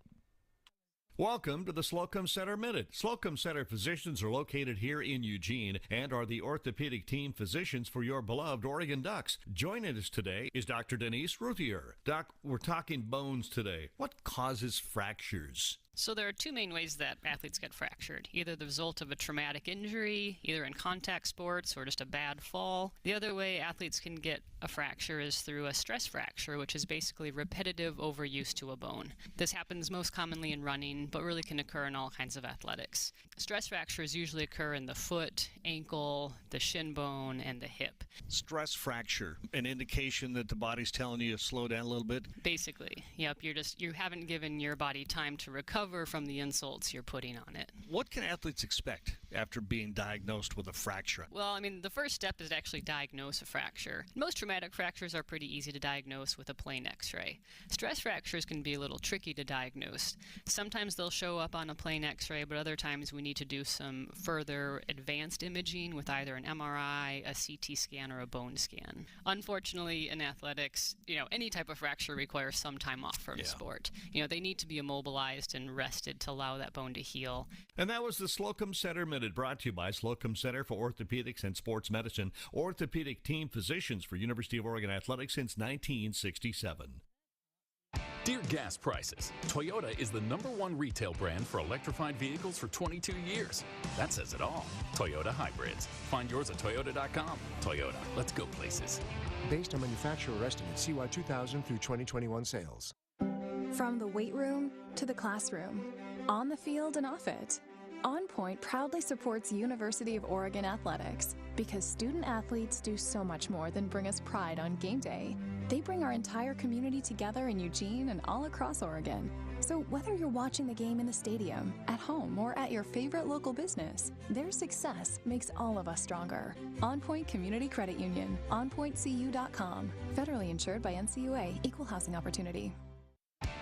S3: Welcome to the Slocum Center Minute. Slocum Center physicians are located here in Eugene and are the orthopedic team physicians for your beloved Oregon Ducks. Joining us today is Dr. Denise Ruthier. Doc, we're talking bones today. What causes fractures?
S4: So there are two main ways that athletes get fractured, either the result of a traumatic injury, either in contact sports or just a bad fall. The other way athletes can get a fracture is through a stress fracture, which is basically repetitive overuse to a bone. This happens most commonly in running, but really can occur in all kinds of athletics. Stress fractures usually occur in the foot, ankle, the shin bone, and the hip.
S3: Stress fracture, an indication that the body's telling you to slow down a little bit?
S4: Basically, yep. You haven't given your body time to recover from the insults you're putting on it.
S3: What can athletes expect after being diagnosed with a fracture?
S4: Well, the first step is to actually diagnose a fracture. Most traumatic fractures are pretty easy to diagnose with a plain x-ray. Stress fractures can be a little tricky to diagnose. Sometimes they'll show up on a plain x-ray, but other times we need to do some further advanced imaging with either an MRI, a CT scan, or a bone scan. Unfortunately, in athletics, any type of fracture requires some time off from sport. They need to be immobilized and rested to allow that bone to heal.
S3: And that was the Slocum Center Minute, brought to you by Slocum Center for Orthopedics and Sports Medicine, orthopedic team physicians for University of Oregon Athletics since 1967.
S7: Dear gas prices, Toyota is the #1 retail brand for electrified vehicles for 22 years. That says it all. Toyota hybrids. Find yours at toyota.com. Toyota, let's go places.
S8: Based on manufacturer estimate CY 2000 through 2021 sales.
S16: From the weight room to the classroom, on the field and off it, On Point proudly supports University of Oregon athletics because student athletes do so much more than bring us pride on game day. They bring our entire community together in Eugene and all across Oregon. So whether you're watching the game in the stadium, at home, or at your favorite local business, their success makes all of us stronger. On Point Community Credit Union, onpointcu.com. Federally insured by NCUA, Equal Housing Opportunity.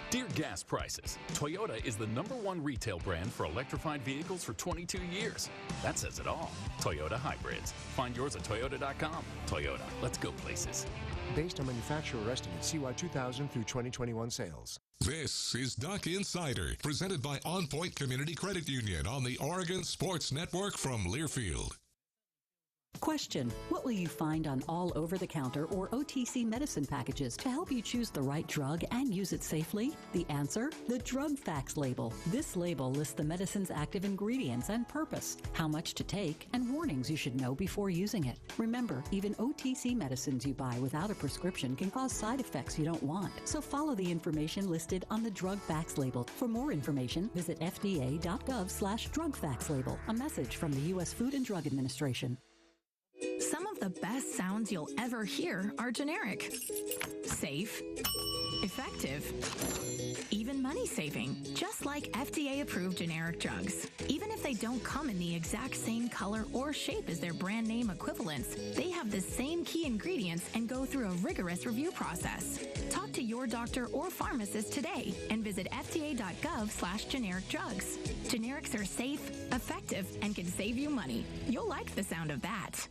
S7: Dear gas prices, Toyota is the #1 retail brand for electrified vehicles for 22 years. That says it all. Toyota hybrids. Find yours at toyota.com. Toyota, let's go places.
S8: Based on manufacturer estimate CY 2000 through 2021 sales.
S1: This is Duck Insider, presented by On Point Community Credit Union on the Oregon Sports Network from Learfield.
S10: Question: what will you find on all over-the-counter or OTC medicine packages to help you choose the right drug and use it safely? The answer: the drug facts label. This label lists the medicine's active ingredients and purpose, how much to take, and warnings you should know before using it. Remember, even OTC medicines you buy without a prescription can cause side effects you don't want. So follow the information listed on the drug facts label. For more information, visit fda.gov/drug facts label. A message from the U.S. Food and Drug Administration.
S11: Some of the best sounds you'll ever hear are generic, safe,
S6: effective, even money-saving, just like FDA-approved generic drugs. Even if they don't come in the exact same color or shape as their brand name equivalents, they have the same key ingredients and go through a rigorous review process. Talk to your doctor or pharmacist today and visit fda.gov/generic drugs. Generics are safe, effective, and can save you money. You'll like the sound of that.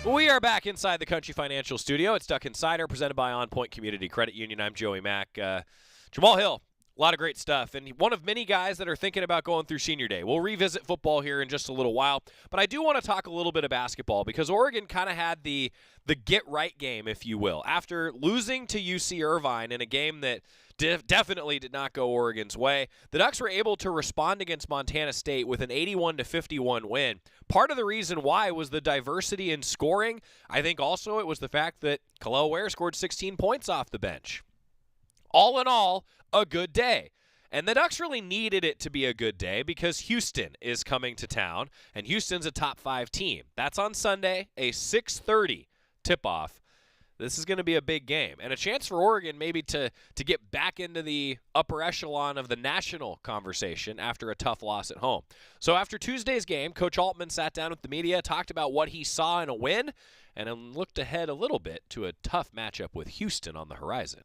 S5: We are back inside the Country Financial Studio. It's Duck Insider, presented by On Point Community Credit Union. I'm Joey Mack. Jamal Hill, a lot of great stuff, and one of many guys that are thinking about going through Senior Day. We'll revisit football here in just a little while, but I do want to talk a little bit of basketball because Oregon kind of had the get-right game, if you will. After losing to UC Irvine in a game that definitely did not go Oregon's way, the Ducks were able to respond against Montana State with an 81-51 win. Part of the reason why was the diversity in scoring. I think also it was the fact that Kalel Ware scored 16 points off the bench. All in all, a good day. And the Ducks really needed it to be a good day because Houston is coming to town, and Houston's a top 5 team. That's on Sunday, a 6:30 tip-off. This is going to be a big game and a chance for Oregon maybe to get back into the upper echelon of the national conversation after a tough loss at home. So after Tuesday's game, Coach Altman sat down with the media, talked about what he saw in a win, and then looked ahead a little bit to a tough matchup with Houston on the horizon.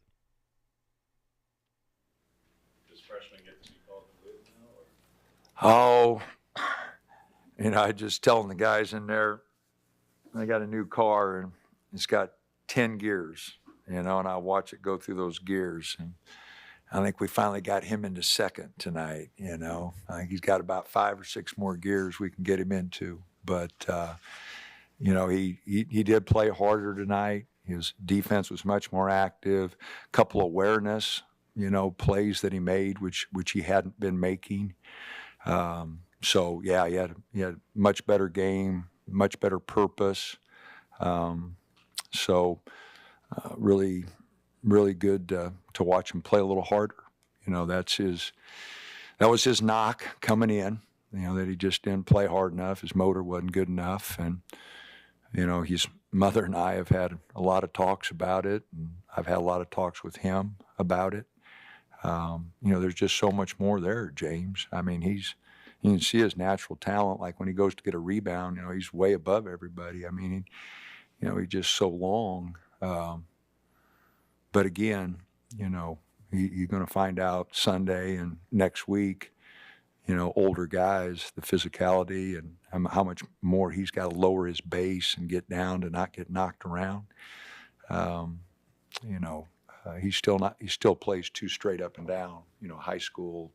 S25: Does freshmen get to be called the now?
S9: Oh, I just telling the guys in there, I got a new car and it's got 10 gears, and I watch it go through those gears. And I think we finally got him into second tonight, I think he's got about 5 or 6 more gears we can get him into. But, he did play harder tonight. His defense was much more active. A couple awareness, plays that he made, which he hadn't been making. So, yeah, he had a much better game, much better purpose. So really, really good to watch him play a little harder. That was his knock coming in, that he just didn't play hard enough. His motor wasn't good enough. And, his mother and I have had a lot of talks about it. And I've had a lot of talks with him about it. There's just so much more there, James. I mean, you can see his natural talent. Like when he goes to get a rebound, he's way above everybody. I mean, he's just so long. But again, you're going to find out Sunday and next week, older guys, the physicality and how much more he's got to lower his base and get down to not get knocked around. He still plays 2 straight up and down, high school,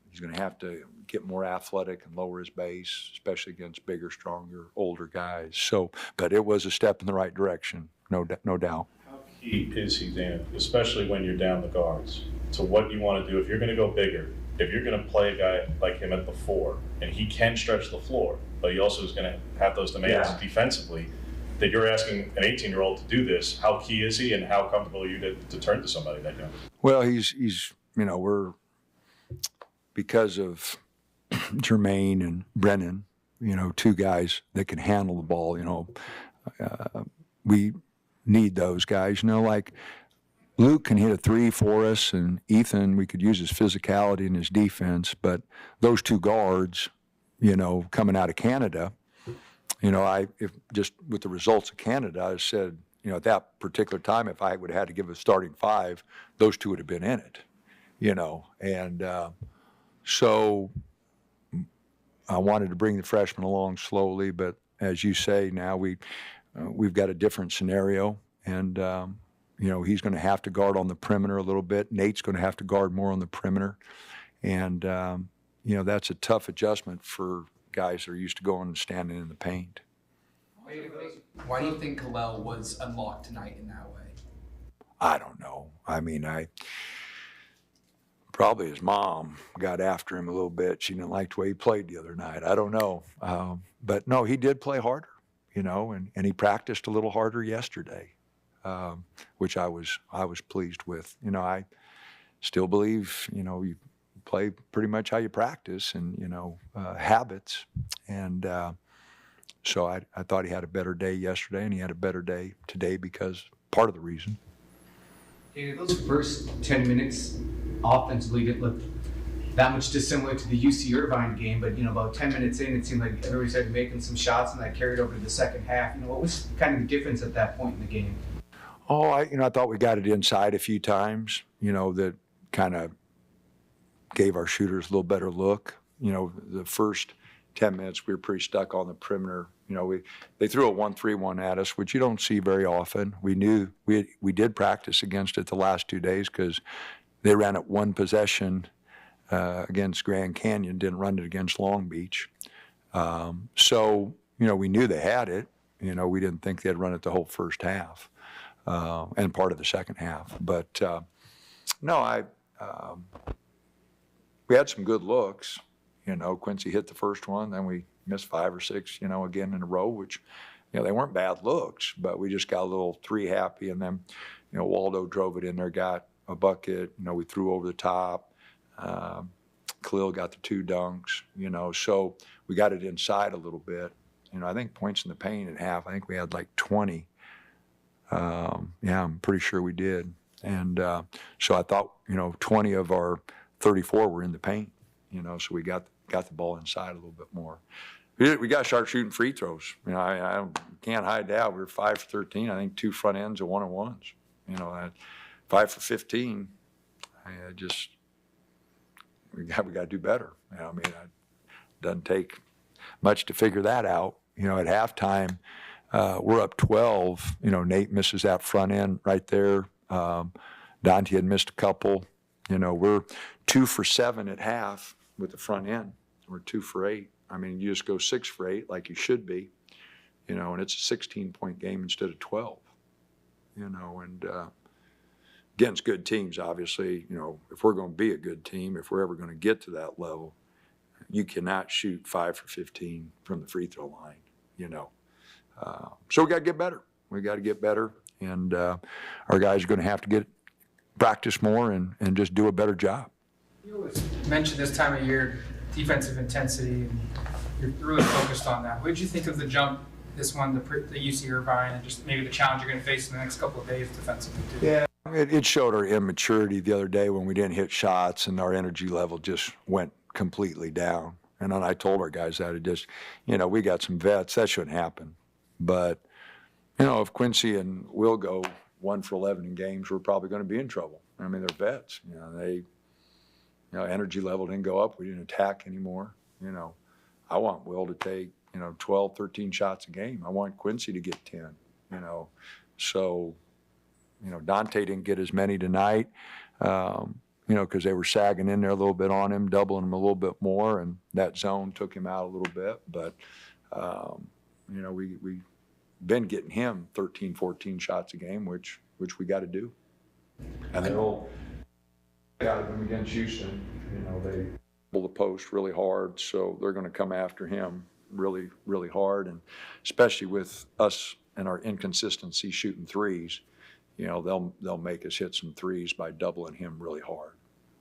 S9: he's going to have to get more athletic and lower his base, especially against bigger, stronger, older guys. So, but it was a step in the right direction, no doubt.
S25: How key is he, Dan, especially when you're down the guards, to what you want to do if you're going to go bigger, if you're going to play a guy like him at the 4, and he can stretch the floor, but he also is going to have those demands defensively, that you're asking an 18-year-old to do this. How key is he, and how comfortable are you to turn to somebody that young?
S9: Well, he's we're – because of Jermaine and Brennan, 2 guys that can handle the ball, we need those guys. Like Luke can hit a 3 for us, and Ethan, we could use his physicality and his defense. But those 2 guards, coming out of Canada, if just with the results of Canada, I said, at that particular time, if I would have had to give a starting 5, those 2 would have been in it, and so I wanted to bring the freshmen along slowly, but as you say, now we've got a different scenario, and he's going to have to guard on the perimeter a little bit. Nate's going to have to guard more on the perimeter, and that's a tough adjustment for guys that are used to going and standing in the paint.
S11: Why do you think Kalel was unlocked tonight in that way?
S9: I don't know. I mean, probably his mom got after him a little bit. She didn't like the way he played the other night. I don't know. But no, he did play harder, and he practiced a little harder yesterday, which I was pleased with. I still believe, you play pretty much how you practice and, habits. And so I thought he had a better day yesterday, and he had a better day today because part of the reason.
S11: Hey, those first 10 minutes offensively didn't look that much dissimilar to the UC Irvine game, but about 10 minutes in, it seemed like everybody started making some shots, and that carried over to the second half. What was kind of the difference at that point in the game?
S9: Oh, I thought we got it inside a few times, that kind of gave our shooters a little better look. The first 10 minutes we were pretty stuck on the perimeter. They threw a 1-3-1 at us, which you don't see very often. We knew we did practice against it the last 2 days because they ran it one possession against Grand Canyon, didn't run it against Long Beach. So, we knew they had it. We didn't think they'd run it the whole first half and part of the second half. But, no, we had some good looks. Quincy hit the first one, then we missed 5 or 6, again in a row, which, they weren't bad looks, but we just got a little 3 happy. And then, Waldo drove it in there, got a bucket. We threw over the top. Khalil got the 2 dunks, so we got it inside a little bit. I think points in the paint at half, I think we had like 20. Yeah, I'm pretty sure we did. And so I thought, 20 of our 34 were in the paint, so we got the ball inside a little bit more. We got to start shooting free throws. I can't hide that. We were 5 for 13. I think 2 front ends and 1-on-1s. 5 for 15. We got to do better. It doesn't take much to figure that out. At halftime, we're up 12. Nate misses that front end right there. Dante had missed a couple. We're 2 for 7 at half with the front end. We're 2 for 8. You just go 6 for 8 like you should be, and it's a 16-point game instead of 12, and against good teams, obviously, if we're going to be a good team, if we're ever going to get to that level, you cannot shoot 5 for 15 from the free throw line, So we got to get better. We got to get better, and our guys are going to have to practice more and just do a better job.
S26: You always mention this time of year defensive intensity, and you're really focused on that. What did you think of the jump, this one, the UC Irvine, and just maybe the challenge you're going to face in the next couple of days defensively too? Yeah.
S9: It showed our immaturity the other day when we didn't hit shots and our energy level just went completely down. And then I told our guys that it just, we got some vets, that shouldn't happen. But, if Quincy and Will go 1 for 11 in games, we're probably going to be in trouble. They're vets. Energy level didn't go up. We didn't attack anymore. I want Will to take, 12, 13 shots a game. I want Quincy to get 10, So, Dante didn't get as many tonight, because they were sagging in there a little bit on him, doubling him a little bit more, and that zone took him out a little bit. But, we've been getting him 13, 14 shots a game, which we got to do. And they all got him against Houston. They pull the post really hard, so they're going to come after him really, really hard, and especially with us and our inconsistency shooting threes. They'll make us hit some threes by doubling him really hard.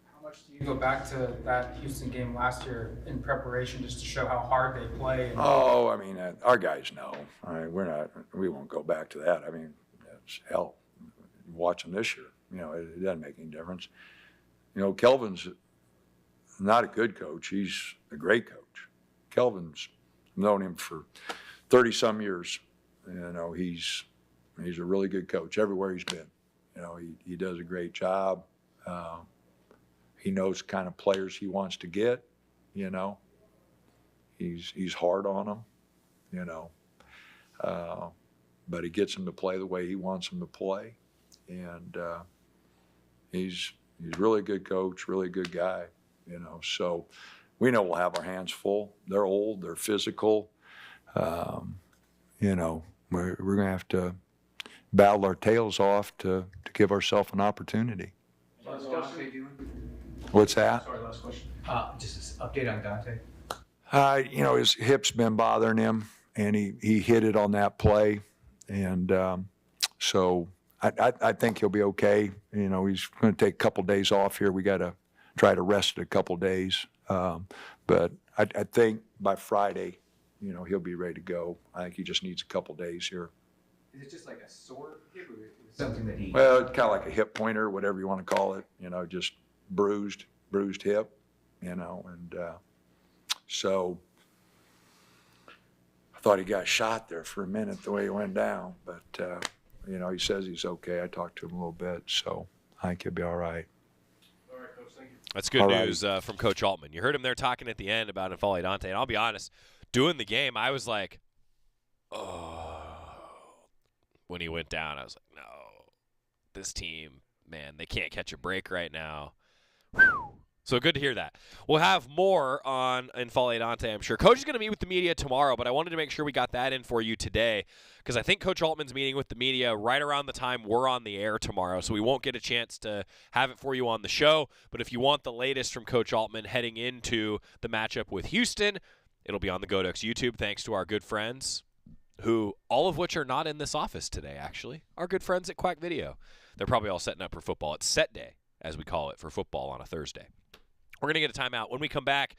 S26: How much do you go back to that Houston game last year in preparation just to show how hard they play?
S9: Our guys know. We won't go back to that. It's hell. Watching this year, it doesn't make any difference. Kelvin's not a good coach. He's a great coach. Kelvin's known him for 30-some years. He's a really good coach everywhere he's been. He does a great job. He knows the kind of players he wants to get. He's hard on them. But he gets them to play the way he wants them to play, and he's really a good coach, really good guy. So we know we'll have our hands full. They're old, they're physical. We're going to have to battle our tails off to give ourselves an opportunity.
S11: How's Dante doing?
S9: What's that?
S11: Sorry, last question. Just an update on Dante.
S9: His hip's been bothering him, and he hit it on that play, and so I think he'll be okay. He's going to take a couple days off here. We got to try to rest it a couple days. But I think by Friday, he'll be ready to go. I think he just needs a couple days here.
S11: Is it just like a sore hip, or something that he?
S9: Well, it's kind of like a hip pointer, whatever you want to call it. Just bruised hip. And so I thought he got shot there for a minute the way he went down. But he says he's okay. I talked to him a little bit, so I think he'll be all right.
S23: All right, Coach. Thank you.
S5: That's good news from Coach Altman. You heard him there talking at the end about N'Faly Dante, and I'll be honest, doing the game, I was like, oh. When he went down, I was like, no, this team, man, they can't catch a break right now. Whew. So good to hear that. We'll have more on N'Faly Dante, I'm sure. Coach is going to meet with the media tomorrow, but I wanted to make sure we got that in for you today because I think Coach Altman's meeting with the media right around the time we're on the air tomorrow, so we won't get a chance to have it for you on the show. But if you want the latest from Coach Altman heading into the matchup with Houston, it'll be on the GoDucks YouTube, thanks to our good friends, who all of which are not in this office today, actually. Our good friends at Quack Video. They're probably all setting up for football. It's set day, as we call it, for football on a Thursday. We're going to get a timeout. When we come back,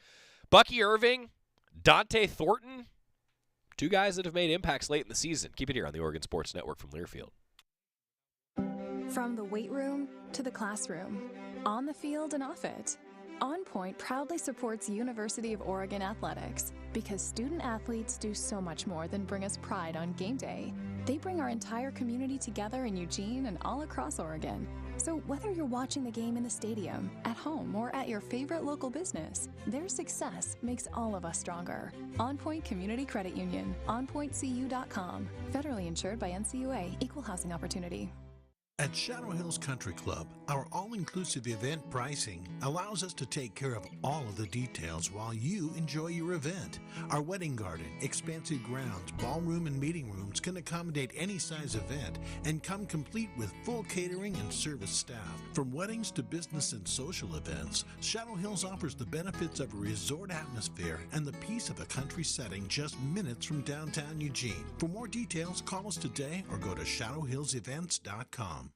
S5: Bucky Irving, Dante Thornton, two guys that have made impacts late in the season. Keep it here on the Oregon Sports Network from Learfield.
S16: From the weight room to the classroom, on the field and off it, On Point proudly supports University of Oregon athletics because student athletes do so much more than bring us pride on game day. They bring our entire community together in Eugene and all across Oregon. So whether you're watching the game in the stadium, at home, or at your favorite local business, their success makes all of us stronger. On Point Community Credit Union, onpointcu.com. Federally insured by NCUA, Equal Housing Opportunity.
S12: At Shadow Hills Country Club, our all-inclusive event pricing allows us to take care of all of the details while you enjoy your event. Our wedding garden, expansive grounds, ballroom, and meeting rooms can accommodate any size event and come complete with full catering and service staff. From weddings to business and social events, Shadow Hills offers the benefits of a resort atmosphere and the peace of a country setting just minutes from downtown Eugene. For more details, call us today or go to shadowhillsevents.com.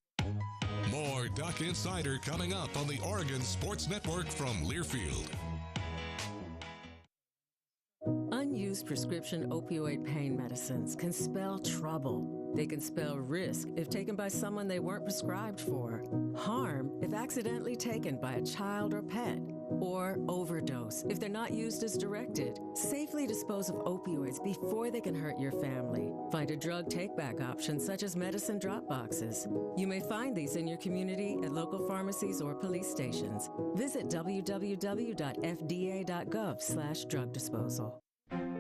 S1: More Duck Insider coming up on the Oregon Sports Network from Learfield.
S10: Unused prescription opioid pain medicines can spell trouble. They can spell risk if taken by someone they weren't prescribed for, harm if accidentally taken by a child or pet, or overdose if they're not used as directed. Safely dispose of opioids before they can hurt your family. Find a drug take-back option such as medicine drop boxes. You may find these in your community at local pharmacies or police stations. Visit www.fda.gov/drug disposal.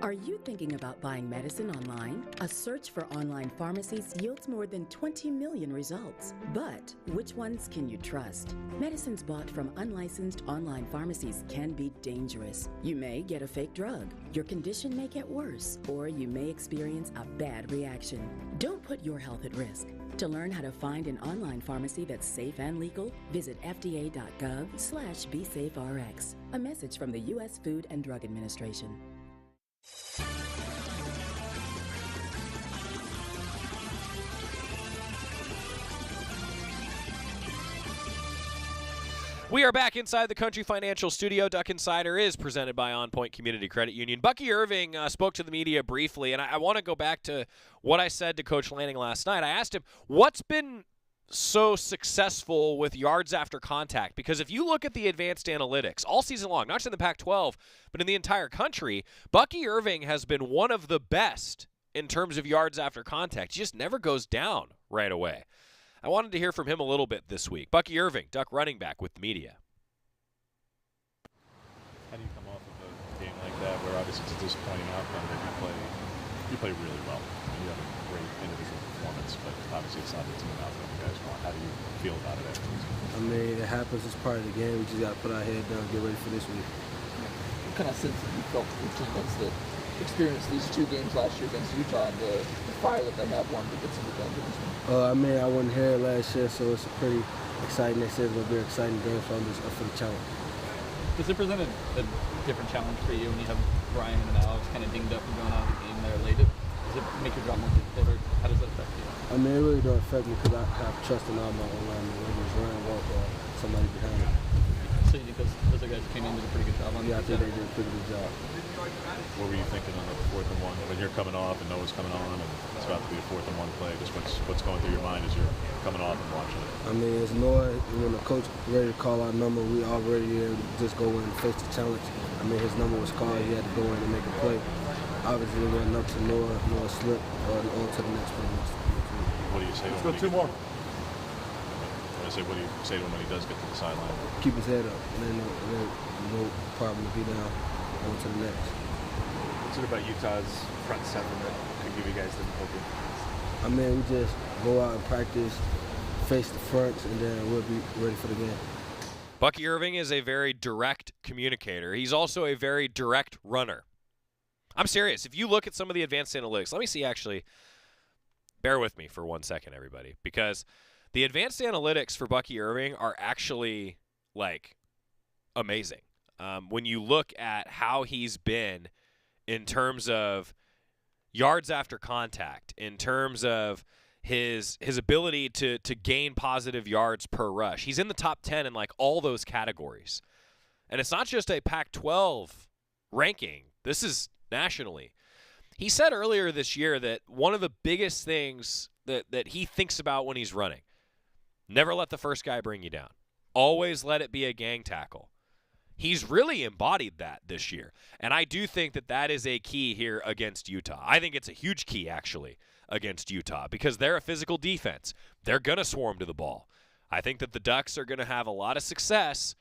S13: Are you thinking about buying medicine online? A search for online pharmacies yields more than 20 million results. But which ones can you trust? Medicines bought from unlicensed online pharmacies can be dangerous. You may get a fake drug, your condition may get worse, or you may experience a bad reaction. Don't put your health at risk. To learn how to find an online pharmacy that's safe and legal, visit fda.gov/BeSafeRx. A message from the U.S. Food and Drug Administration.
S5: We are back inside the Country Financial Studio. Duck Insider is presented by On Point Community Credit Union. Bucky Irving spoke to the media briefly, and I want to go back to what I said to Coach Lanning last night. I asked him, what's been so successful with yards after contact? Because if you look at the advanced analytics all season long, not just in the Pac-12, but in the entire country, Bucky Irving has been one of the best in terms of yards after contact. He just never goes down right away. I wanted to hear from him a little bit this week. Bucky Irving, Duck running back with the media.
S25: How do you come off of a game like that where obviously it's a disappointing outcome that you play really well? You have a great individual performance, but obviously it's not the team outcome you guys want. How do you feel about it afterwards?
S14: I mean, it happens. It's part of the game. We just got to put our head down and get ready for this week.
S15: What kind of sense have you felt for the team that experienced these two games last year against Utah and the fire that they have wanted to get some revenge in this one?
S14: I mean, I wasn't here last year, so it's a pretty exciting. They said it's going to be an exciting game for the challenge.
S23: Does it present a different challenge for you when you have Brian and Alex kind of dinged up and going out of the game there late? Does it make your job more difficult, or how does that affect you?
S14: I mean, it really don't affect me because I have trust in all my online. Whether it's run, walk, or somebody behind me.
S23: So you
S17: think those other guys came in and did a pretty good job on.
S14: Yeah, I think they did a pretty good job.
S25: What were you thinking on the 4th and 1 when you're coming off and Noah's coming on and it's about to be a 4th and 1 play? Just what's going through your mind as you're coming off and watching it?
S14: I mean, it's Noah. When the coach ready to call our number, we already able to just go in and face the challenge. I mean, his number was called. He had to go in and make a play. Obviously, it went up to Noah. Noah slipped on to the next play.
S25: What do you say?
S14: Let's go 2 more.
S25: What do you say to him when he does get to the sideline?
S14: Keep his head up, and then no problem to be down. On to the next.
S23: What's it about Utah's front seven that could give you guys difficulty?
S14: I mean, we just go out and practice, face the fronts, and then we'll be ready for the game.
S5: Bucky Irving is a very direct communicator. He's also a very direct runner. I'm serious. If you look at some of the advanced analytics, let me see actually. Bear with me for 1 second, everybody, because the advanced analytics for Bucky Irving are actually, like, amazing. When you look at how he's been in terms of yards after contact, in terms of his ability to gain positive yards per rush, he's in the top 10 in, like, all those categories. And it's not just a Pac-12 ranking. This is nationally. He said earlier this year that one of the biggest things that he thinks about when he's running, never let the first guy bring you down. Always let it be a gang tackle. He's really embodied that this year. And I do think that that is a key here against Utah. I think it's a huge key, actually, against Utah because they're a physical defense. They're going to swarm to the ball. I think that the Ducks are going to have a lot of success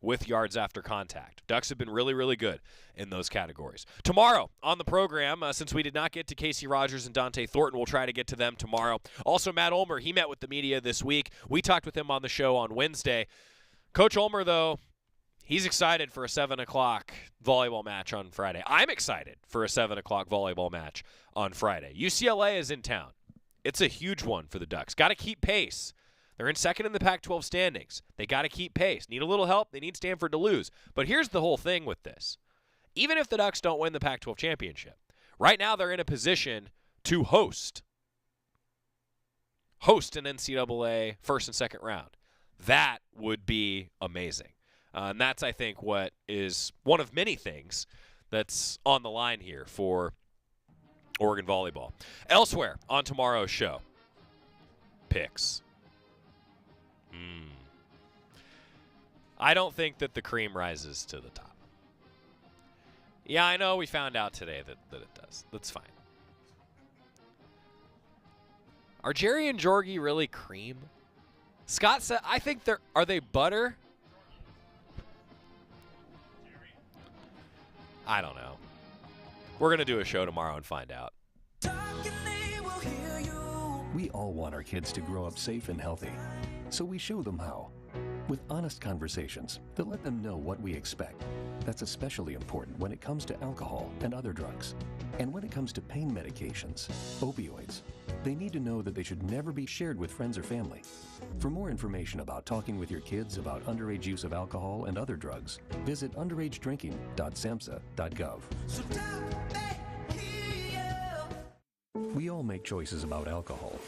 S5: with yards after contact. Ducks have been really, really good in those categories. Tomorrow on the program, since we did not get to Casey Rogers and Dante Thornton, we'll try to get to them tomorrow. Also, Matt Ulmer, he met with the media this week. We talked with him on the show on Wednesday. Coach Ulmer, though, he's excited for a 7 o'clock volleyball match on Friday. I'm excited for a 7 o'clock volleyball match on Friday. UCLA is in town. It's a huge one for the Ducks. Got to keep pace. They're in second in the Pac-12 standings. They got to keep pace. Need a little help. They need Stanford to lose. But here's the whole thing with this. Even if the Ducks don't win the Pac-12 championship, right now they're in a position to host an NCAA first and second round. That would be amazing. And that's, I think, what is one of many things that's on the line here for Oregon volleyball. Elsewhere on tomorrow's show, picks. I don't think that the cream rises to the top. Yeah, I know we found out today that it does. That's fine. Are Jerry and Jorgie really cream? Scott said, I think are they butter? I don't know. We're going to do a show tomorrow and find out.
S18: We all want our kids to grow up safe and healthy, so we show them how. With honest conversations that let them know what we expect. That's especially important when it comes to alcohol and other drugs. And when it comes to pain medications, opioids, they need to know that they should never be shared with friends or family. For more information about talking with your kids about underage use of alcohol and other drugs, visit underagedrinking.samhsa.gov. We all make choices about alcohol,